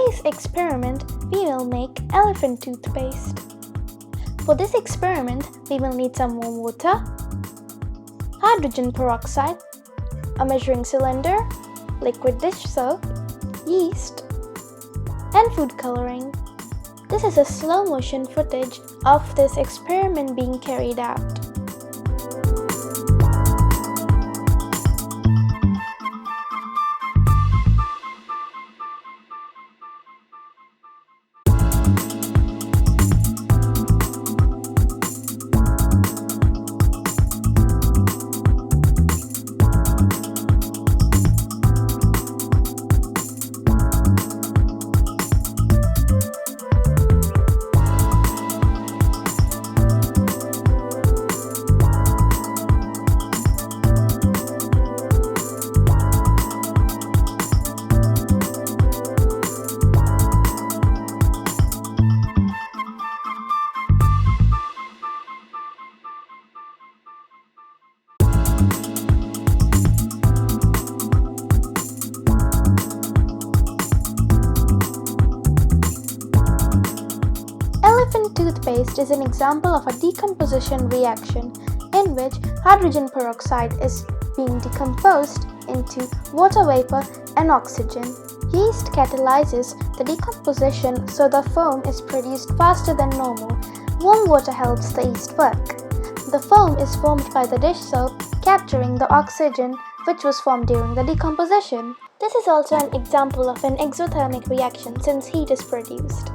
today's experiment, we will make elephant toothpaste. For this experiment, we will need some warm water, hydrogen peroxide, a measuring cylinder, liquid dish soap, yeast, and food coloring. This is a slow motion footage of this experiment being carried out. Elephant toothpaste is an example of a decomposition reaction in which hydrogen peroxide is being decomposed into water vapor and oxygen. Yeast catalyzes the decomposition so the foam is produced faster than normal. Warm water helps the yeast work. The foam is formed by the dish soap capturing the oxygen which was formed during the decomposition. This is also an example of an exothermic reaction since heat is produced.